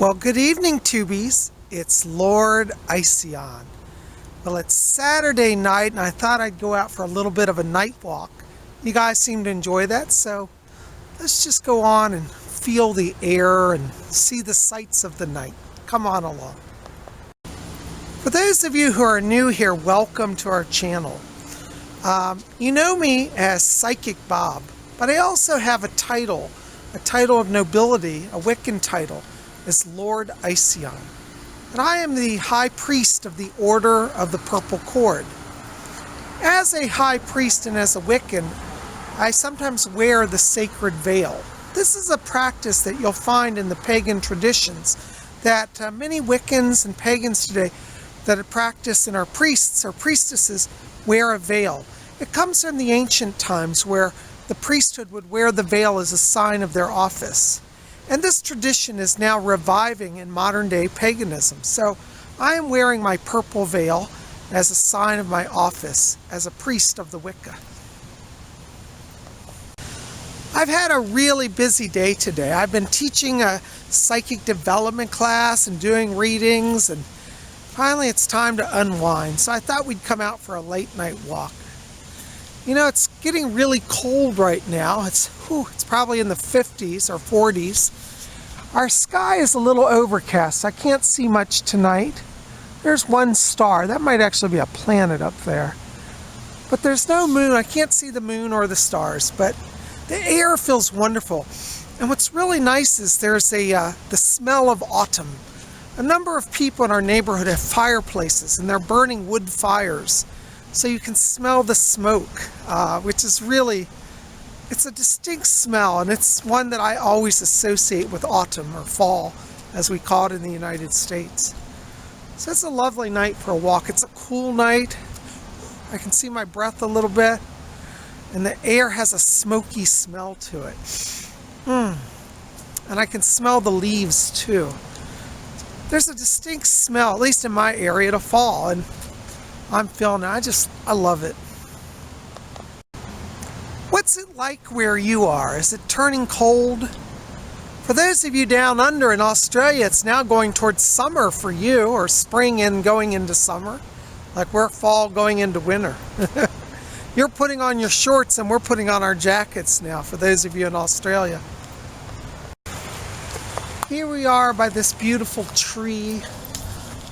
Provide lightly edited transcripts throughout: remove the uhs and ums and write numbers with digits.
Well, good evening, Tubies. It's Lord Ision. Well, it's Saturday night, and I thought I'd go out for a little bit of a night walk. You guys seem to enjoy that, so let's just go on and feel the air and see the sights of the night. Come on along. For those of you who are new here, welcome to our channel. You know me as Psychic Bob, but I also have a title of nobility, a Wiccan title, as Lord Ision. And I am the High Priest of the Order of the Purple Cord. As a High Priest and as a Wiccan, I sometimes wear the sacred veil. This is a practice that you'll find in the pagan traditions that many Wiccans and pagans today that are practiced and are priests or priestesses wear a veil. It comes from the ancient times where the priesthood would wear the veil as a sign of their office. And this tradition is now reviving in modern day paganism. So I am wearing my purple veil as a sign of my office as a priest of the Wicca. I've had a really busy day today. I've been teaching a psychic development class and doing readings, and finally it's time to unwind. So I thought we'd come out for a late night walk. You know, it's getting really cold right now. It's probably in the 50s or 40s. Our sky is a little overcast. I can't see much tonight. There's one star. That might actually be a planet up there. But there's no moon. I can't see the moon or the stars, but the air feels wonderful. And what's really nice is there's the smell of autumn. A number of people in our neighborhood have fireplaces, and they're burning wood fires. So you can smell the smoke, which is really, it's a distinct smell, and it's one that I always associate with autumn or fall, as we call it in the United States. So it's a lovely night for a walk. It's a cool night. I can see my breath a little bit, and the air has a smoky smell to it. And I can smell the leaves too. There's a distinct smell, at least in my area, to fall, and I'm feeling it. I love it. What's it like where you are? Is it turning cold? For those of you down under in Australia, it's now going towards summer for you, or spring and going into summer. Like we're fall going into winter. You're putting on your shorts and we're putting on our jackets now, for those of you in Australia. Here we are by this beautiful tree.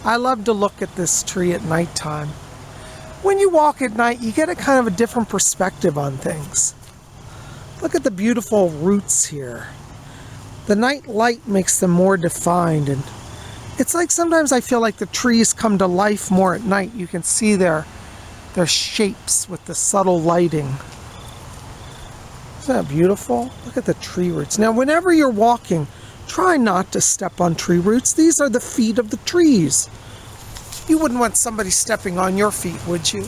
I love to look at this tree at nighttime. When you walk at night, you get a kind of a different perspective on things. Look at the beautiful roots here. The night light makes them more defined, and it's like sometimes I feel like the trees come to life more at night. You can see their shapes with the subtle lighting. Isn't that beautiful? Look at the tree roots. Now, whenever you're walking, try not to step on tree roots. These are the feet of the trees. You wouldn't want somebody stepping on your feet, would you?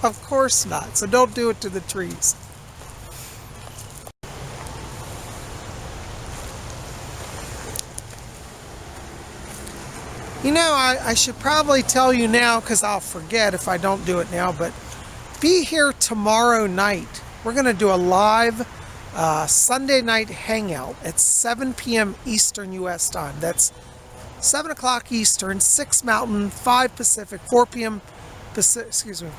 Of course not. So don't do it to the trees. You know, I should probably tell you now, because I'll forget if I don't do it now, but be here tomorrow night. We're going to do a live Sunday night hangout at 7 p.m. Eastern U.S. time. That's 7 o'clock Eastern, 6 Mountain, 5 Pacific, 4 p.m. Pacific,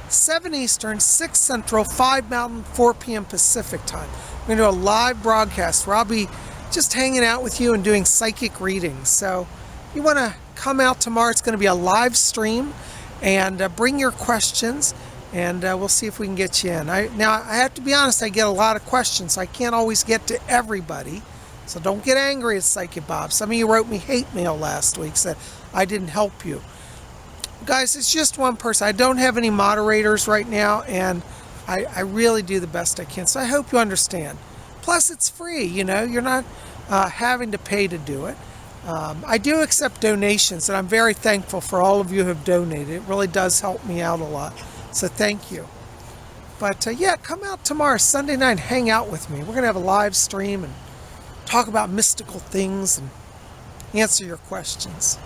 7 Eastern, 6 Central, 5 Mountain, 4 p.m. Pacific time. We're going to do a live broadcast where I'll be just hanging out with you and doing psychic readings. So if you want to come out tomorrow, it's going to be a live stream, and bring your questions, and we'll see if we can get you in. Now, I have to be honest, I get a lot of questions, so I can't always get to everybody. So don't get angry at Psychic Bob. Some of you wrote me hate mail last week, said I didn't help you. Guys, it's just one person. I don't have any moderators right now, and I really do the best I can. So I hope you understand. Plus, it's free, you know. You're not having to pay to do it. I do accept donations, and I'm very thankful for all of you who have donated. It really does help me out a lot. So thank you. But yeah, come out tomorrow, Sunday night, hang out with me. We're going to have a live stream and talk about mystical things and answer your questions.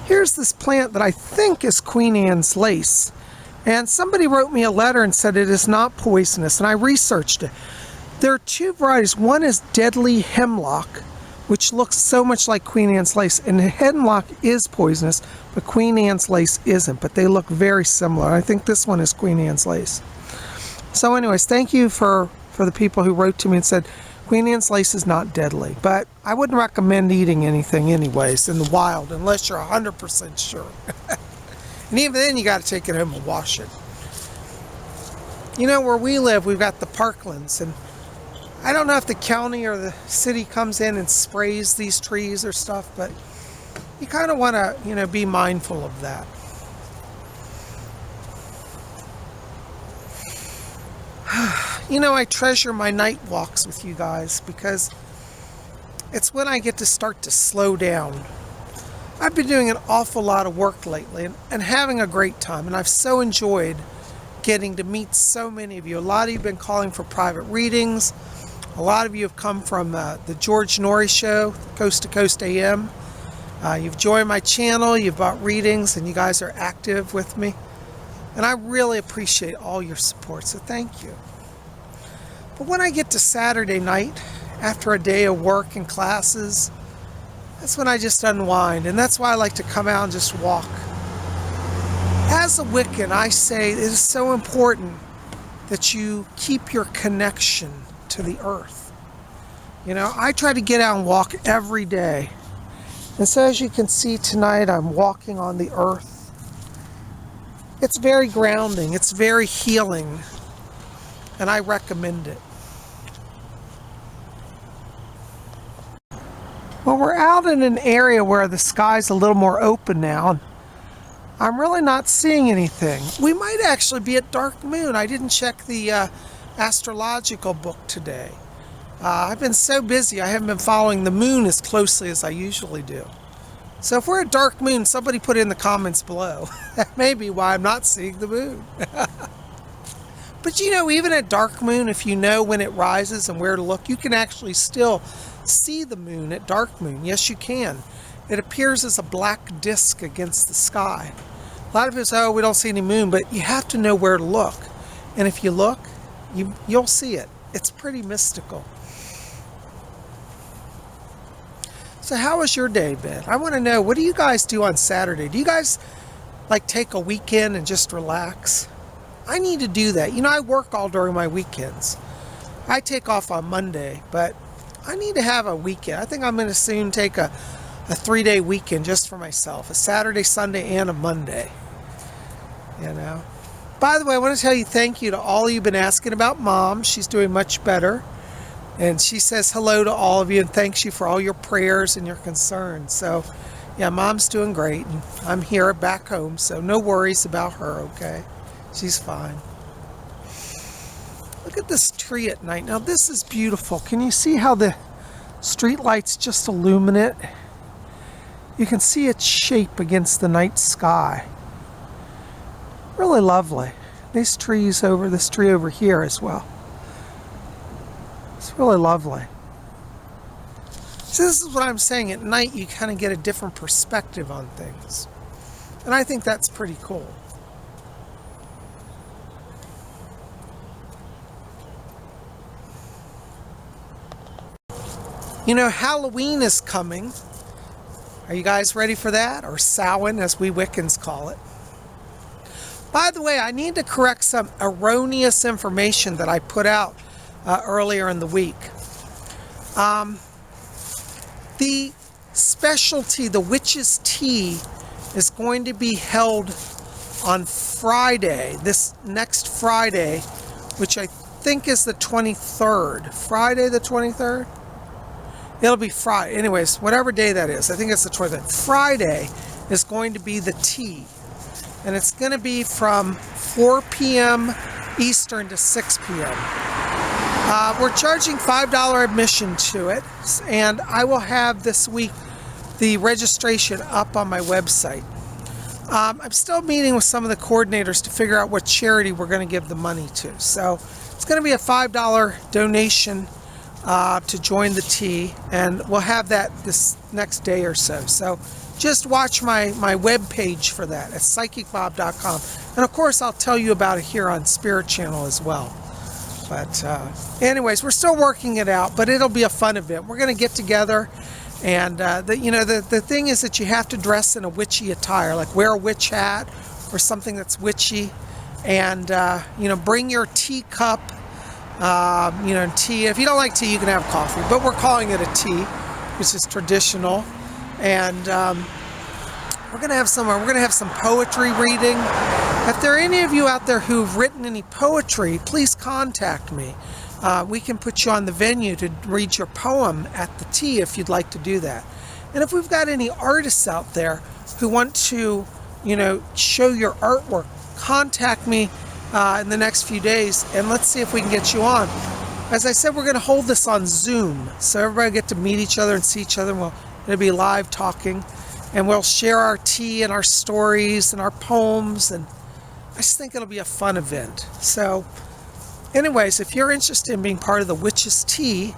Here's this plant that I think is Queen Anne's lace. And somebody wrote me a letter and said it is not poisonous, and I researched it. There are two varieties. One is deadly hemlock, which looks so much like Queen Anne's lace. And hemlock is poisonous, but Queen Anne's lace isn't. But they look very similar. I think this one is Queen Anne's lace. So anyways, thank you for the people who wrote to me and said, Queen Anne's lace is not deadly. But I wouldn't recommend eating anything anyways in the wild unless you're 100% sure. And even then, you got to take it home and wash it. You know, where we live, we've got the parklands, and I don't know if the county or the city comes in and sprays these trees or stuff, but you kind of want to, you know, be mindful of that. You know, I treasure my night walks with you guys because it's when I get to start to slow down. I've been doing an awful lot of work lately and having a great time, and I've so enjoyed getting to meet so many of you. A lot of you have been calling for private readings. A lot of you have come from the George Norrie Show, Coast to Coast AM. You've joined my channel, you've bought readings, and you guys are active with me. And I really appreciate all your support, so thank you. But when I get to Saturday night, after a day of work and classes, that's when I just unwind, and that's why I like to come out and just walk. As a Wiccan, I say it is so important that you keep your connection to the earth. You know, I try to get out and walk every day. And so as you can see tonight, I'm walking on the earth. It's very grounding, it's very healing, and I recommend it. Well, we're out in an area where the sky's a little more open now, and I'm really not seeing anything. We might actually be at dark moon. I didn't check the astrological book today. I've been so busy, I haven't been following the moon as closely as I usually do. So if we're at dark moon, somebody put it in the comments below. That may be why I'm not seeing the moon. But you know, even at dark moon, if you know when it rises and where to look, you can actually still see the moon at dark moon. Yes, you can. It appears as a black disc against the sky. A lot of people say, oh, we don't see any moon, but you have to know where to look. And if you look, you'll see it. It's pretty mystical. So how was your day been? I want to know, what do you guys do on Saturday? Do you guys like take a weekend and just relax? I need to do that. You know, I work all during my weekends. I take off on Monday, but I need to have a weekend. I think I'm going to soon take a 3-day weekend just for myself. A Saturday, Sunday, and a Monday. You know. By the way, I want to tell you thank you to all of you who've been asking about Mom. She's doing much better. And she says hello to all of you and thanks you for all your prayers and your concerns. So, yeah, Mom's doing great. And I'm here back home, so no worries about her, okay? She's fine. Look at this tree at night. Now, this is beautiful. Can you see how the street lights just illumine it? You can see its shape against the night sky. Really lovely. These trees this tree over here as well. It's really lovely. So this is what I'm saying. At night, you kind of get a different perspective on things. And I think that's pretty cool. You know, Halloween is coming. Are you guys ready for that? Or Samhain, as we Wiccans call it. By the way, I need to correct some erroneous information that I put out earlier in the week. The specialty, the Witch's Tea, is going to be held on Friday, this next Friday, which I think is the 23rd. Friday the 23rd? It'll be Friday. Anyways, whatever day that is, I think it's the 23rd. Friday is going to be the tea. And it's going to be from 4 p.m. Eastern to 6 p.m. We're charging $5 admission to it. And I will have this week the registration up on my website. I'm still meeting with some of the coordinators to figure out what charity we're going to give the money to. So it's going to be a $5 donation to join the tea, and we'll have that this next day or so. So just watch my web page for that at PsychicBob.com. And of course, I'll tell you about it here on Spirit Channel as well. But anyways, we're still working it out, but it'll be a fun event. We're going to get together, and the thing is that you have to dress in a witchy attire, like wear a witch hat or something that's witchy, and bring your teacup, tea. If you don't like tea, you can have coffee, but we're calling it a tea, which is traditional. And we're gonna have some poetry reading. If there are any of you out there who've written any poetry, please contact me. We can put you on the venue to read your poem at the tea if you'd like to do that. And if we've got any artists out there who want to, show your artwork, contact me in the next few days, and let's see if we can get you on. As I said, we're going to hold this on Zoom, so everybody get to meet each other and see each other. It'll be live talking, and we'll share our tea and our stories and our poems, and I just think it'll be a fun event. So anyways, if you're interested in being part of the Witch's Tea,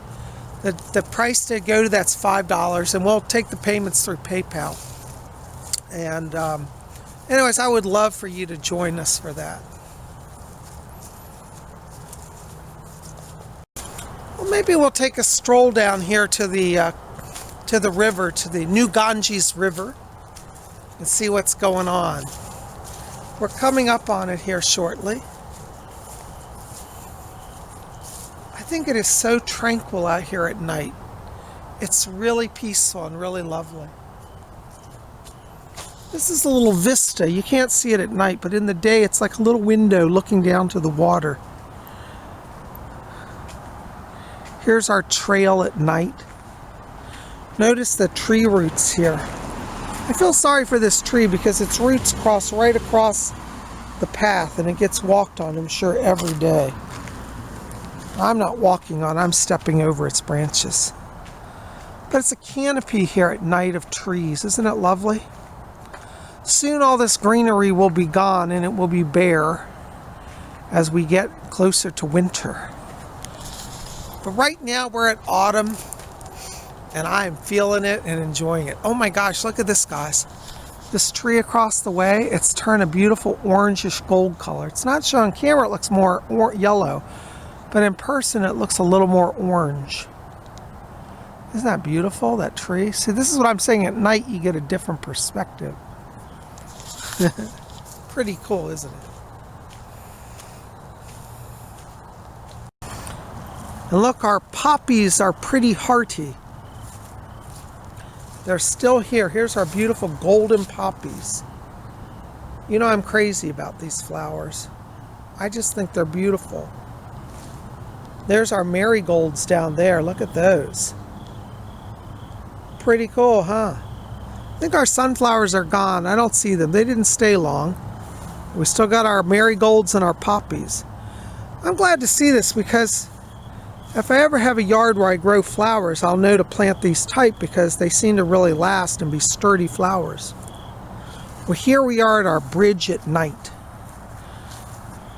the price to go to that's $5, and we'll take the payments through PayPal. And anyways, I would love for you to join us for that. Well, maybe we'll take a stroll down here to the river, to the New Ganges River, and see what's going on. We're coming up on it here shortly. I think it is so tranquil out here at night. It's really peaceful and really lovely. This is a little vista. You can't see it at night, but in the day it's like a little window looking down to the water. Here's our trail at night. Notice the tree roots here. I feel sorry for this tree because its roots cross right across the path, and it gets walked on, I'm sure, every day. I'm not walking on, I'm stepping over its branches. But it's a canopy here at night of trees. Isn't it lovely? Soon all this greenery will be gone and it will be bare as we get closer to winter. But right now we're at autumn, and I am feeling it and enjoying it. Oh my gosh, look at this, guys. This tree across the way, it's turned a beautiful orangish gold color. It's not shown on camera, it looks more yellow, but in person it looks a little more orange. Isn't that beautiful, that tree? See, this is what I'm saying, at night you get a different perspective. Pretty cool, isn't it? And look, our poppies are pretty hearty. They're still here. Here's our beautiful golden poppies. You know, I'm crazy about these flowers. I just think they're beautiful. There's our marigolds down there. Look at those. Pretty cool, huh? I think our sunflowers are gone. I don't see them. They didn't stay long. We still got our marigolds and our poppies. I'm glad to see this because if I ever have a yard where I grow flowers, I'll know to plant these type because they seem to really last and be sturdy flowers. Well, here we are at our bridge at night.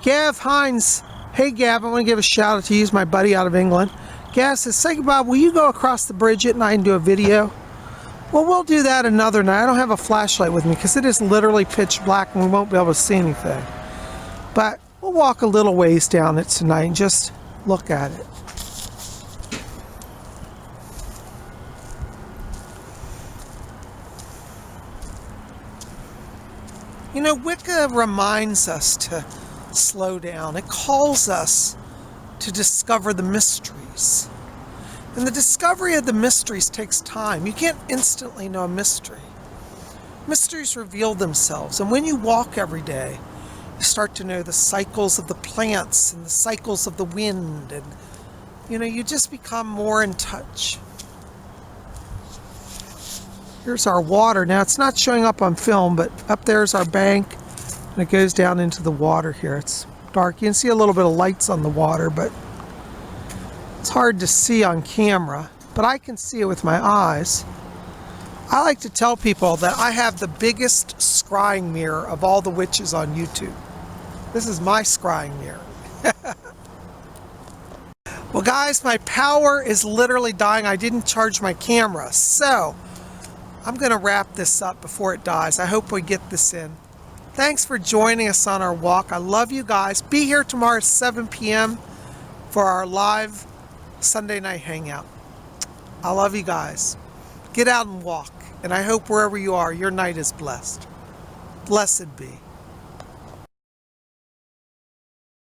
Gav Hines, hey Gav, I want to give a shout out to you, he's my buddy out of England. Gav says, PsychicBob, will you go across the bridge at night and do a video? Well, we'll do that another night. I don't have a flashlight with me because it is literally pitch black and we won't be able to see anything. But we'll walk a little ways down it tonight and just look at it. You know, Wicca reminds us to slow down. It calls us to discover the mysteries. And the discovery of the mysteries takes time. You can't instantly know a mystery. Mysteries reveal themselves. And when you walk every day, you start to know the cycles of the plants and the cycles of the wind. And, you know, you just become more in touch. Here's our water. Now, it's not showing up on film, but up there's our bank, and it goes down into the water here. It's dark. You can see a little bit of lights on the water, but it's hard to see on camera, but I can see it with my eyes. I like to tell people that I have the biggest scrying mirror of all the witches on YouTube. This is my scrying mirror. Well, guys, my power is literally dying. I didn't charge my camera, so I'm going to wrap this up before it dies. I hope we get this in. Thanks for joining us on our walk. I love you guys. Be here tomorrow at 7 p.m. for our live Sunday night hangout. I love you guys. Get out and walk. And I hope wherever you are, your night is blessed. Blessed be.